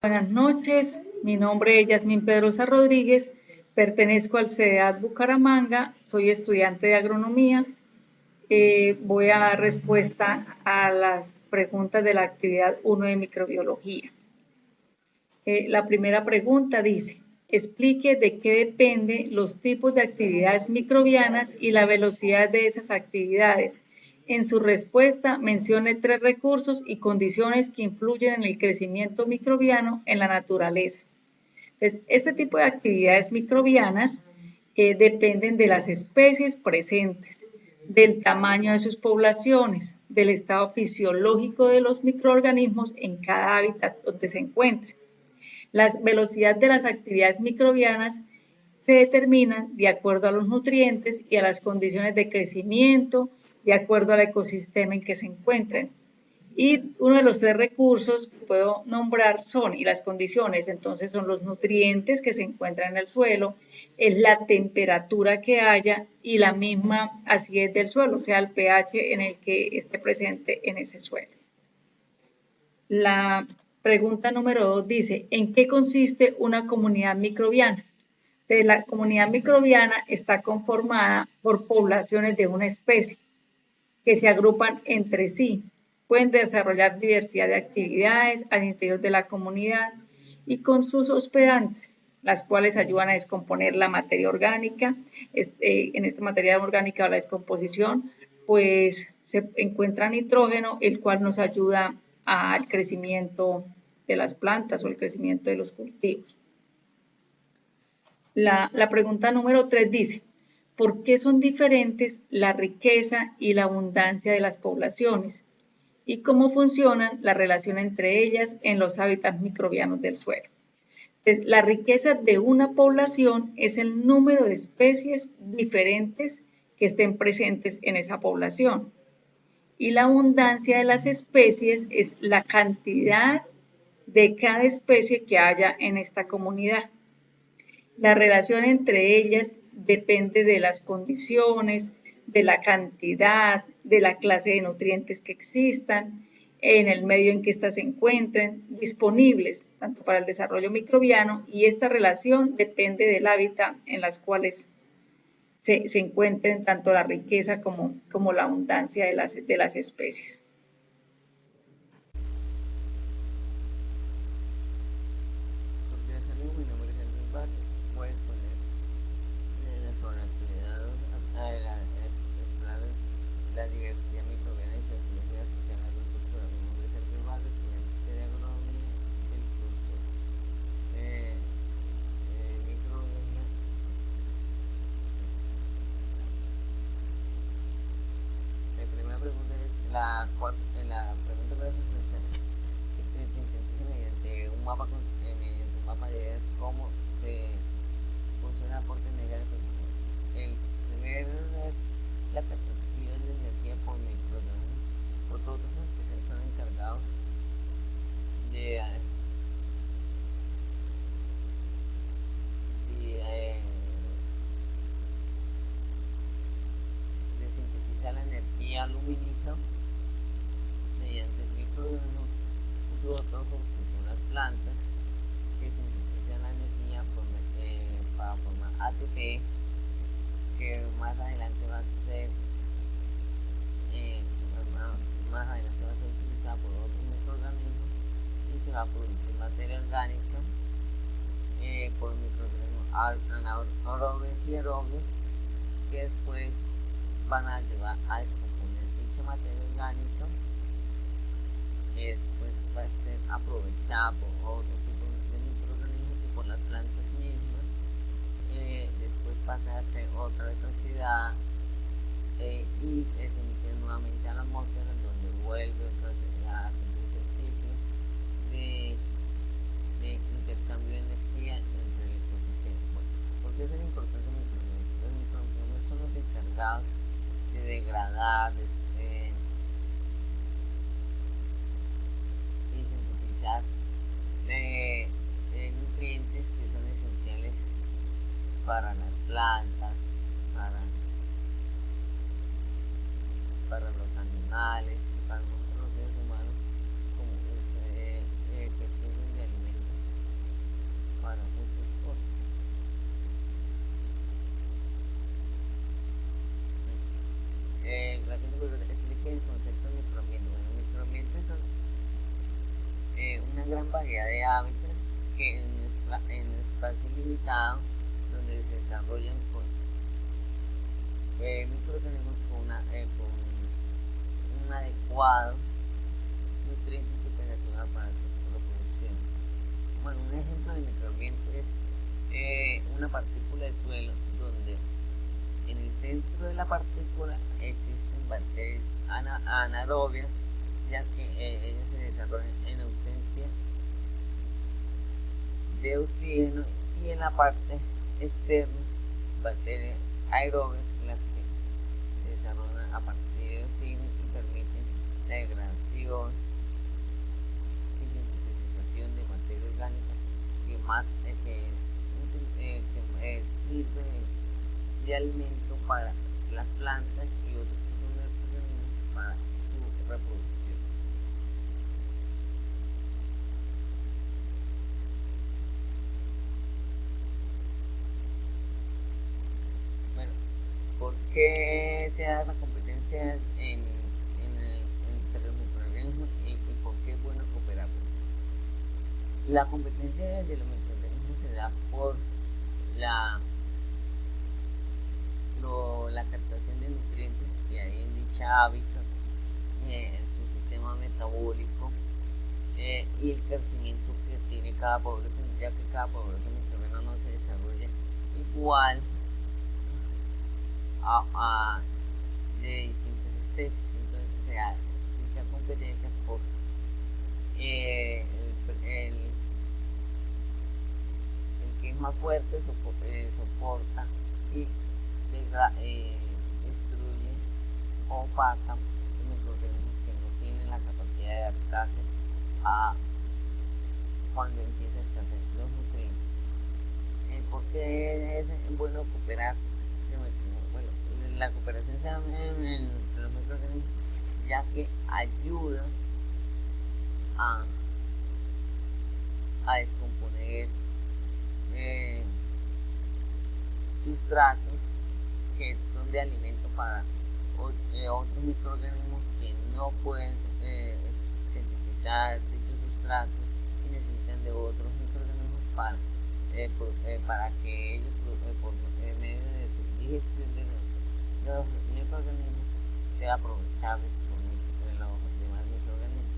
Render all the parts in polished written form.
Buenas noches, mi nombre es Yasmín Pedrosa Rodríguez, pertenezco al CEDAT Bucaramanga, soy estudiante de agronomía. Voy a dar respuesta a las preguntas de la actividad 1 de microbiología. La primera pregunta dice, explique de qué dependen los tipos de actividades microbianas y la velocidad de esas actividades. En su respuesta, mencione 3 recursos y condiciones que influyen en el crecimiento microbiano en la naturaleza. Entonces, este tipo de actividades microbianas dependen de las especies presentes, del tamaño de sus poblaciones, del estado fisiológico de los microorganismos en cada hábitat donde se encuentren. La velocidad de las actividades microbianas se determinan de acuerdo a los nutrientes y a las condiciones de crecimiento, de acuerdo al ecosistema en que se encuentren. Y uno de los 3 recursos que puedo nombrar son, y las condiciones, entonces son los nutrientes que se encuentran en el suelo, es la temperatura que haya y la misma acidez del suelo, o sea, el pH en el que esté presente en ese suelo. La pregunta número 2 dice, ¿en qué consiste una comunidad microbiana? Entonces, la comunidad microbiana está conformada por poblaciones de una especie que se agrupan entre sí. Pueden desarrollar diversidad de actividades al interior de la comunidad y con sus hospedantes, las cuales ayudan a descomponer la materia orgánica. En esta materia orgánica o la descomposición, pues se encuentra nitrógeno, el cual nos ayuda al crecimiento de las plantas o el crecimiento de los cultivos. La pregunta número 3 dice, ¿por qué son diferentes la riqueza y la abundancia de las poblaciones? ¿Y cómo funcionan la relación entre ellas en los hábitats microbianos del suelo? Entonces, la riqueza de una población es el número de especies diferentes que estén presentes en esa población. Y la abundancia de las especies es la cantidad de cada especie que haya en esta comunidad. La relación entre ellas depende de las condiciones, de la cantidad, de la clase de nutrientes que existan, en el medio en que éstas se encuentren, disponibles tanto para el desarrollo microbiano, y esta relación depende del hábitat en las cuales se encuentren tanto la riqueza como la abundancia de las especies. Porque ya salió mi nombre es Andrés Vargas. Puedes poner sobre la actividad explorar la diversidad microbiana y su influencia social a los doctores. Mi nombre es Andrés Vargas, estudiante de agronomía del curso microbiología. La primera pregunta es la pregunta para su se sintetiza mediante un mapa de ideas cómo se funciona el aporte energía de producción. El primero es la perspectiva de energía por microorganismos. Otros especiales son encargados de, de sintetizar la energía lumínica mediante microorganismos. Otros son las plantas que sintetizan la energía para formar ATP, que más adelante va a ser más adelante va a ser utilizada por otros microorganismos y se va a producir materia orgánica por microorganismos anaerobios y aerobios que después van a llevar a descomponer dicha materia orgánica que después va a ser aprovechada por otros tipos de microorganismos y por las plantas mismas. Después pasa a ser otra vez oxidada y es emitida nuevamente a la atmósfera, donde vuelve otra vez a cumplirse el ciclo de intercambio de energía entre el ecosistema. Bueno, ¿por qué es importante los microorganismos? Los microorganismos son los encargados de degradar, y sintetizar nutrientes que son esenciales para las plantas, para los animales, para nosotros los seres humanos, como que sirven de alimentos área de hábitat que en un espacio limitado donde se desarrollan microorganismos con un adecuado nutriente y temperatura para su reproducción. Bueno, un ejemplo de microambiente es una partícula de suelo donde en el centro de la partícula existen bacterias anaerobias, ya que ellas se desarrollan en ausencia de oxígeno, y en la parte externa bacterias aerobias, las que se desarrollan a partir de oxígeno y permiten la degradación y sintetización de materia orgánica que sirve de alimento para las plantas y otros tipos de organismos para su reproducción. Bueno, ¿por qué se da la competencia entre los microorganismos y por qué es bueno cooperar? La competencia de los microorganismos se da por la captación de nutrientes que hay en dicha hábitat, en su sistema metabólico, y el crecimiento que tiene cada población, ya que cada población microbiana no se desarrolla igual de distintas especies. Entonces se da dicha competencia por el que es más fuerte soporta y destruye o opaca los microorganismos que no tienen la capacidad de adaptarse a cuando empieza a escasear los nutrientes. ¿Por qué es bueno cooperar? Bueno, la cooperación se da entre los microorganismos, ya que ayuda a descomponer sustratos que son de alimento para otros microorganismos que no pueden sintetizar dichos sustratos y necesitan de otros microorganismos para que ellos por medio de su digestión de los microorganismos sean aprovechables por los demás microorganismos.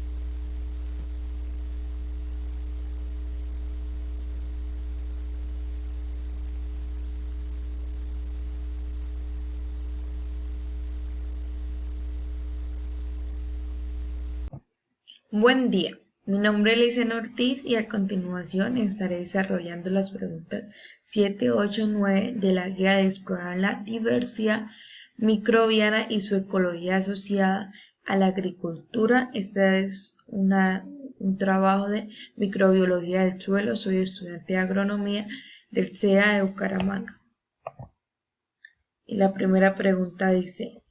Buen día, mi nombre es Licen Ortiz y a continuación estaré desarrollando las preguntas 7, 8, 9 de la guía de explorar la diversidad microbiana y su ecología asociada a la agricultura. Este es un trabajo de microbiología del suelo. Soy estudiante de agronomía del CEA de Bucaramanga. Y la primera pregunta dice: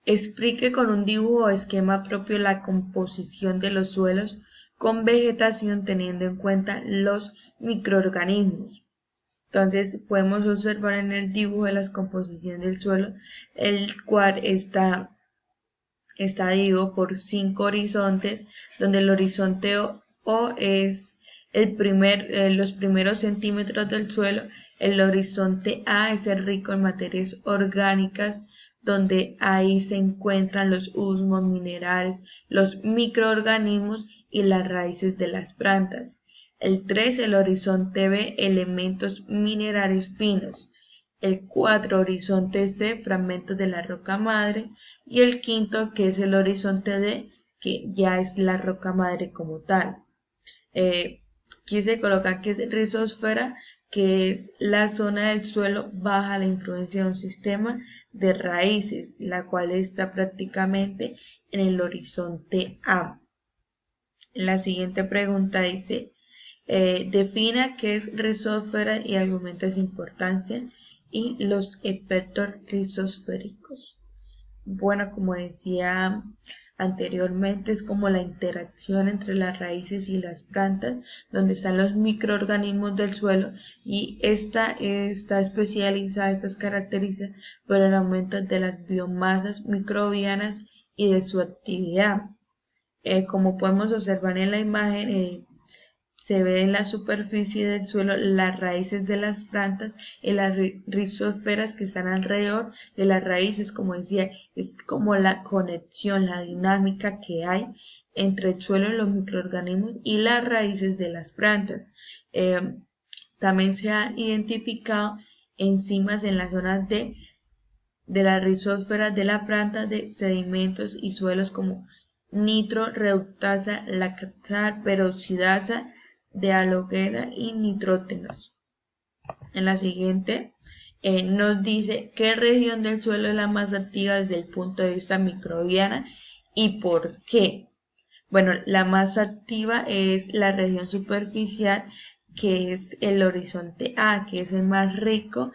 explique con un dibujo o esquema propio la composición de los suelos con vegetación teniendo en cuenta los microorganismos. Entonces podemos observar en el dibujo de la composición del suelo, el cual está dividido por 5 horizontes, donde el horizonte O es los primeros centímetros del suelo. El horizonte A es el rico en materias orgánicas, donde ahí se encuentran los husmos, minerales, los microorganismos y las raíces de las plantas. El 3, el horizonte B, elementos minerales finos. El 4, horizonte C, fragmentos de la roca madre. Y el 5, que es el horizonte D, que ya es la roca madre como tal. Quise colocar que es rizosfera, que es la zona del suelo baja la influencia de un sistema de raíces, la cual está prácticamente en el horizonte A. La siguiente pregunta dice: defina qué es rizosfera y argumenta su importancia y los efectos rizosféricos. Bueno, como decía anteriormente, es como la interacción entre las raíces y las plantas, donde están los microorganismos del suelo, y esta está especializada, esta se caracteriza por el aumento de las biomasas microbianas y de su actividad. Como podemos observar en la imagen, se ve en la superficie del suelo las raíces de las plantas y las rizósferas que están alrededor de las raíces. Como decía, es como la conexión, la dinámica que hay entre el suelo y los microorganismos y las raíces de las plantas. También se han identificado enzimas en las zonas de la rizósfera de la planta de sedimentos y suelos como nitro-reductasa, lactasa, peroxidasa de halógena y nitrógenos. En la siguiente nos dice qué región del suelo es la más activa desde el punto de vista microbiana y por qué. Bueno, la más activa es la región superficial, que es el horizonte A, que es el más rico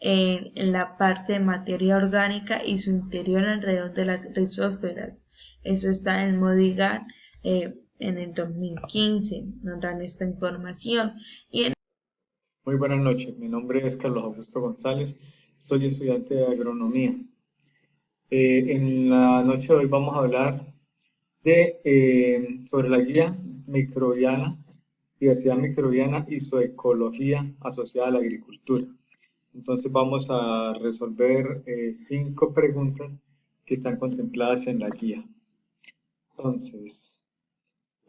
en la parte de materia orgánica y su interior alrededor de las rizósferas. Eso está en Modigan en el 2015, nos dan esta información. Muy buenas noches, mi nombre es Carlos Augusto González, soy estudiante de agronomía. En la noche de hoy vamos a hablar sobre la guía microbiana, diversidad microbiana y su ecología asociada a la agricultura. Entonces vamos a resolver 5 preguntas que están contempladas en la guía. Entonces,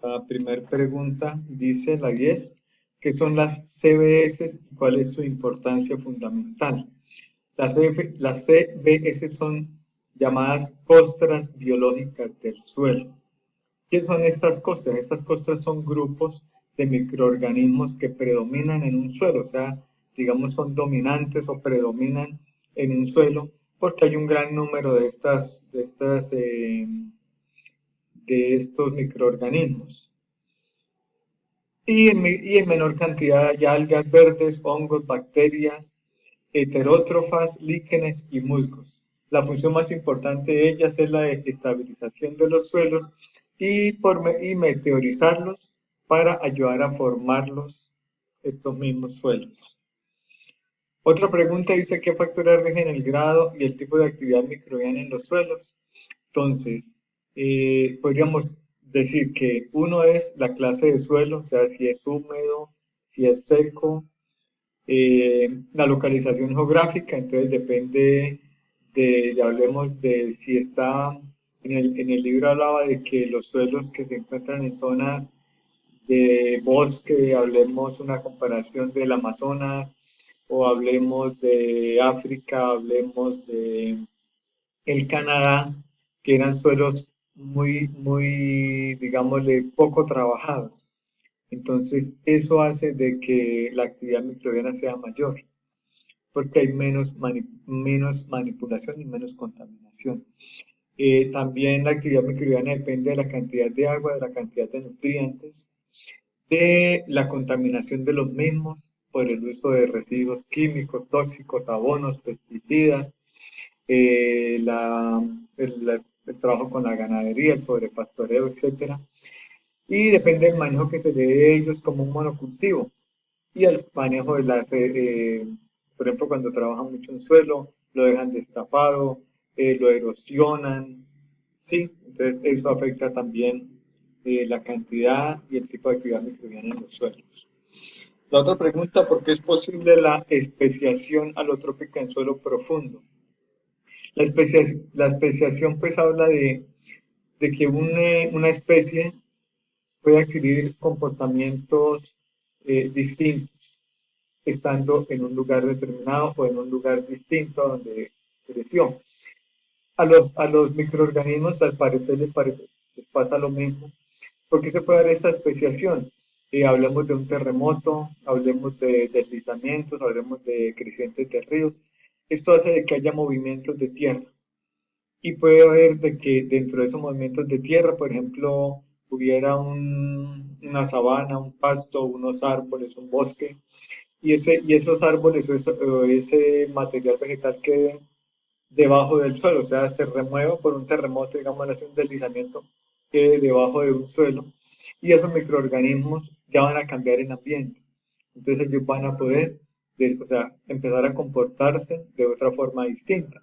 la primera pregunta dice la 10, ¿qué son las CBS y cuál es su importancia fundamental? Las CBS son llamadas costras biológicas del suelo. ¿Qué son estas costras? Estas costras son grupos de microorganismos que predominan en un suelo, o sea, digamos son dominantes o predominan en un suelo porque hay un gran número de estos microorganismos. Y en menor cantidad hay algas verdes, hongos, bacterias, heterótrofas, líquenes y musgos. La función más importante de ellas es la de estabilización de los suelos y meteorizarlos para ayudar a formarlos estos mismos suelos. Otra pregunta dice qué factores rigen el grado y el tipo de actividad microbiana en los suelos. Entonces, podríamos decir que uno es la clase de suelo, o sea, si es húmedo, si es seco, la localización geográfica, entonces depende hablemos de si está, en el libro hablaba de que los suelos que se encuentran en zonas de bosque, hablemos una comparación del Amazonas, o hablemos de África, hablemos de el Canadá, que eran suelos muy, digámosle, poco trabajados. Entonces, eso hace de que la actividad microbiana sea mayor, porque hay menos manipulación y menos contaminación. También la actividad microbiana depende de la cantidad de agua, de la cantidad de nutrientes, de la contaminación de los mismos por el uso de residuos químicos, tóxicos, abonos, pesticidas, el trabajo con la ganadería, el sobrepastoreo, etcétera. Y depende del manejo que se dé de ellos como un monocultivo y el manejo de por ejemplo, cuando trabajan mucho en suelo, lo dejan destapado, lo erosionan, ¿sí? Entonces eso afecta también la cantidad y el tipo de actividad microbiana en los suelos. La otra pregunta, ¿por qué es posible la especiación alotrópica en suelo profundo? La especiación pues habla de que una especie puede adquirir comportamientos distintos estando en un lugar determinado o en un lugar distinto a donde creció. A los microorganismos al parecer les pasa lo mismo. ¿Por qué se puede dar esta especiación? Hablemos de un terremoto, hablemos de deslizamientos, hablemos de crecientes de ríos. Esto hace de que haya movimientos de tierra. Y puede haber de que dentro de esos movimientos de tierra, por ejemplo, hubiera una sabana, un pasto, unos árboles, un bosque, y esos árboles o ese material vegetal quede debajo del suelo, o sea, se remueva por un terremoto, digamos, hace un deslizamiento, quede debajo de un suelo, y esos microorganismos ya van a cambiar en ambiente. Entonces ellos van a poder, empezar a comportarse de otra forma distinta,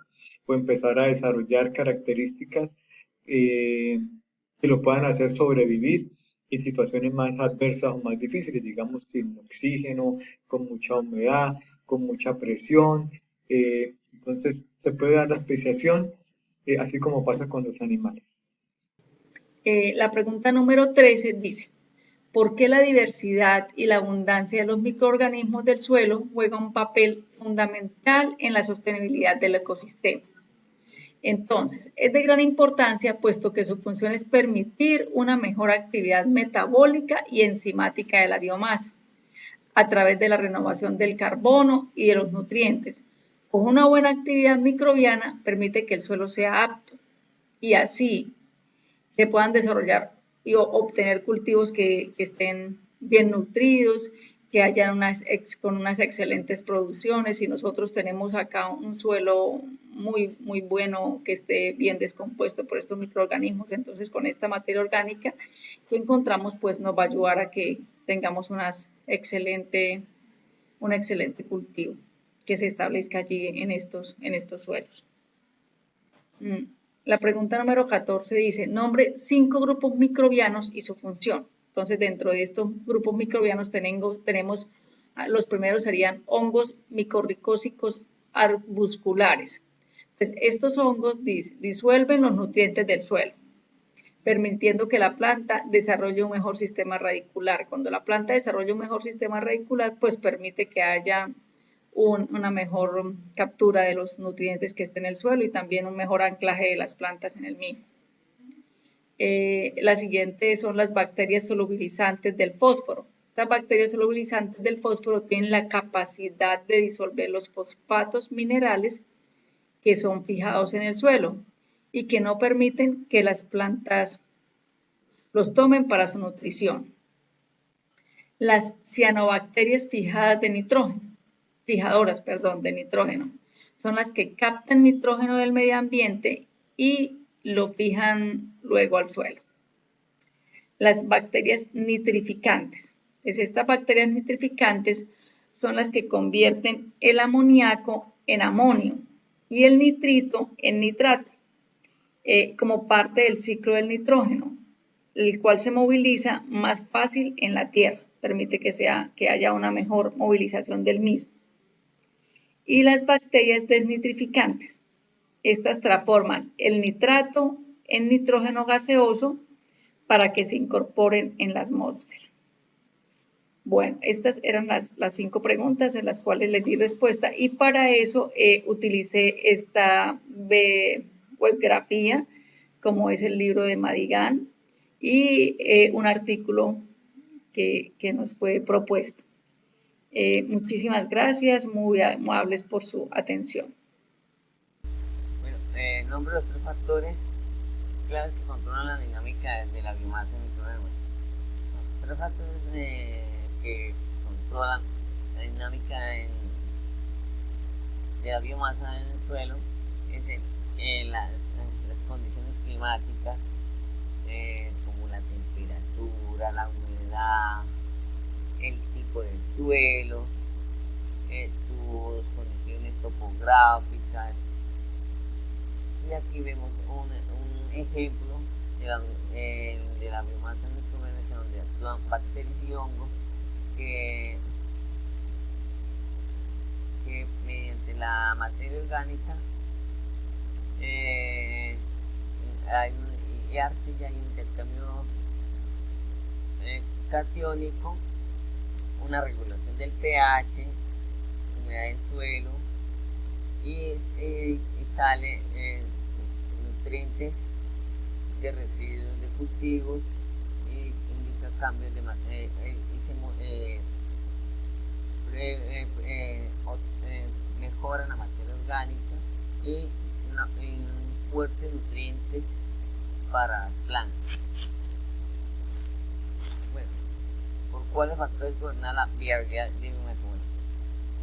o empezar a desarrollar características que lo puedan hacer sobrevivir y situaciones más adversas o más difíciles, digamos sin oxígeno, con mucha humedad, con mucha presión. Entonces se puede dar la especiación, así como pasa con los animales. La pregunta número 13 dice, ¿por qué la diversidad y la abundancia de los microorganismos del suelo juega un papel fundamental en la sostenibilidad del ecosistema? Entonces, es de gran importancia puesto que su función es permitir una mejor actividad metabólica y enzimática de la biomasa a través de la renovación del carbono y de los nutrientes. Con una buena actividad microbiana permite que el suelo sea apto y así se puedan desarrollar y obtener cultivos que estén bien nutridos, que hayan con unas excelentes producciones. Y nosotros tenemos acá un suelo muy bueno que esté bien descompuesto por estos microorganismos, entonces con esta materia orgánica que encontramos pues nos va a ayudar a que tengamos un excelente cultivo que se establezca allí en estos suelos. La pregunta número 14 dice, nombre 5 grupos microbianos y su función. Entonces, dentro de estos grupos microbianos tenemos los primeros serían hongos micorricósicos arbusculares. Entonces, estos hongos disuelven los nutrientes del suelo, permitiendo que la planta desarrolle un mejor sistema radicular. Cuando la planta desarrolla un mejor sistema radicular, pues permite que haya una mejor captura de los nutrientes que estén en el suelo y también un mejor anclaje de las plantas en el mismo. La siguiente son las bacterias solubilizantes del fósforo. Estas bacterias solubilizantes del fósforo tienen la capacidad de disolver los fosfatos minerales que son fijados en el suelo y que no permiten que las plantas los tomen para su nutrición. Las cianobacterias fijadoras de nitrógeno, son las que captan nitrógeno del medio ambiente y lo fijan luego al suelo. Las bacterias nitrificantes. Estas bacterias nitrificantes son las que convierten el amoníaco en amonio y el nitrito en nitrato, como parte del ciclo del nitrógeno, el cual se moviliza más fácil en la tierra, permite que haya una mejor movilización del mismo. Y las bacterias desnitrificantes. Estas transforman el nitrato en nitrógeno gaseoso para que se incorporen en la atmósfera. Bueno, estas eran las 5 preguntas en las cuales les di respuesta y para eso utilicé esta webgrafía, como es el libro de Madigan, y un artículo que nos fue propuesto. Muchísimas gracias, muy amables por su atención. Bueno, nombro los 3 factores claves que controlan la dinámica de la biomasa en microorganismos. Los 3 factores que controlan la dinámica de la biomasa en el suelo es las condiciones climáticas, como la temperatura, la humedad, el tipo de suelo, sus condiciones topográficas. Y aquí vemos un ejemplo de la biomasa microbiana donde actúan bacterias y hongos que mediante la materia orgánica y hay un intercambio catiónico, una regulación del pH, humedad del suelo y sale nutrientes de residuos de cultivos y indica cambios de mejora la materia orgánica y un fuerte nutrientes para las plantas. Bueno, ¿por cuáles factores gobiernan la viabilidad de un suelo?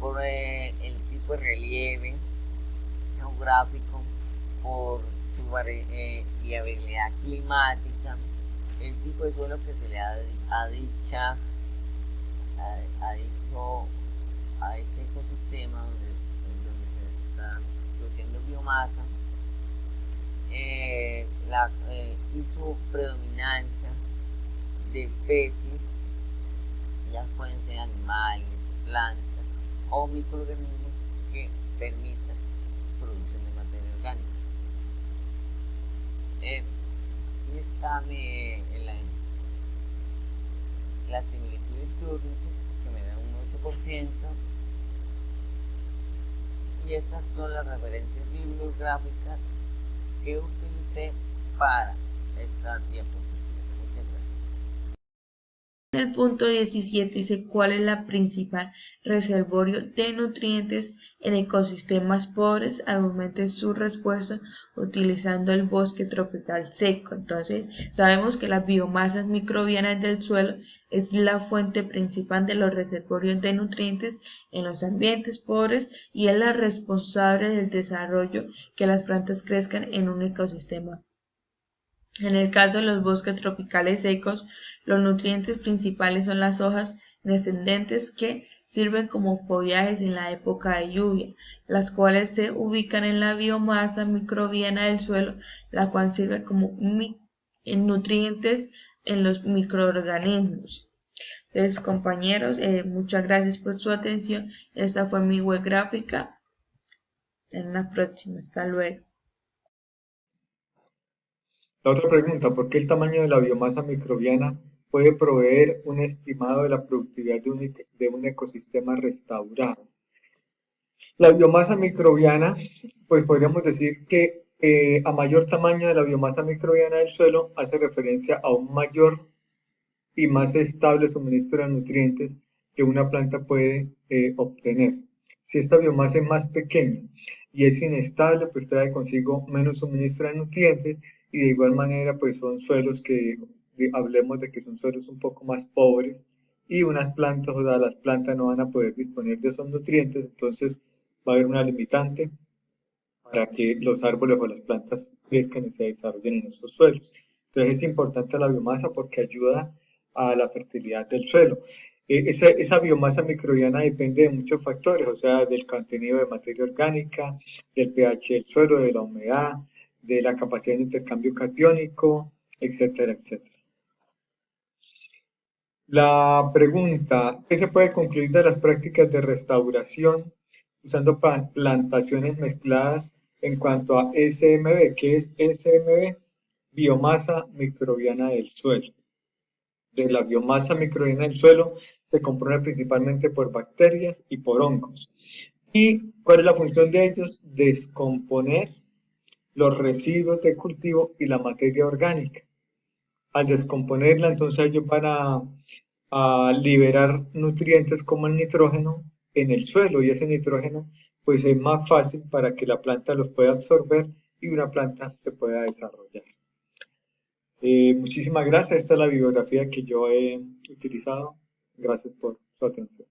Por el tipo de relieve geográfico, por su viabilidad climática, el tipo de suelo que se le ha dicho ecosistema donde se está produciendo biomasa, y su predominancia de especies, ya pueden ser animales, plantas o microorganismos que permitan producción de materia orgánica. Aquí está la similitud de Turing, que me da un 8%, y estas son las referencias bibliográficas que utilicé para esta diapositiva. Muchas gracias. En el punto 17 dice cuál es la principal reservorio de nutrientes en ecosistemas pobres. Argumente su respuesta utilizando el bosque tropical seco. Entonces, sabemos que las biomasas microbianas del suelo es la fuente principal de los reservorios de nutrientes en los ambientes pobres y es la responsable del desarrollo que las plantas crezcan en un ecosistema. En el caso de los bosques tropicales secos, los nutrientes principales son las hojas descendentes que sirven como follajes en la época de lluvia, las cuales se ubican en la biomasa microbiana del suelo, la cual sirve como nutrientes en los microorganismos. Entonces, compañeros, muchas gracias por su atención. Esta fue mi web gráfica. En la próxima, hasta luego. La otra pregunta, ¿por qué el tamaño de la biomasa microbiana puede proveer un estimado de la productividad de un ecosistema restaurado? La biomasa microbiana, pues podríamos decir que a mayor tamaño de la biomasa microbiana del suelo hace referencia a un mayor y más estable suministro de nutrientes que una planta puede obtener. Si esta biomasa es más pequeña y es inestable, pues trae consigo menos suministro de nutrientes y de igual manera pues son suelos que hablemos de que son suelos un poco más pobres y unas plantas, o sea, las plantas no van a poder disponer de esos nutrientes, entonces va a haber una limitante para que los árboles o las plantas crezcan y se desarrollen en estos suelos. Entonces es importante la biomasa porque ayuda a la fertilidad del suelo. Esa biomasa microbiana depende de muchos factores, o sea, del contenido de materia orgánica, del pH del suelo, de la humedad, de la capacidad de intercambio catiónico, etcétera, etcétera. La pregunta, ¿qué se puede concluir de las prácticas de restauración usando plantaciones mezcladas en cuanto a SMB? ¿Qué es SMB? Biomasa microbiana del suelo. De la biomasa microbiana del suelo se compone principalmente por bacterias y por hongos. ¿Y cuál es la función de ellos? Descomponer los residuos de cultivo y la materia orgánica. Al descomponerla, entonces ellos van a liberar nutrientes como el nitrógeno en el suelo y ese nitrógeno pues es más fácil para que la planta los pueda absorber y una planta se pueda desarrollar. Muchísimas gracias, esta es la bibliografía que yo he utilizado. Gracias por su atención.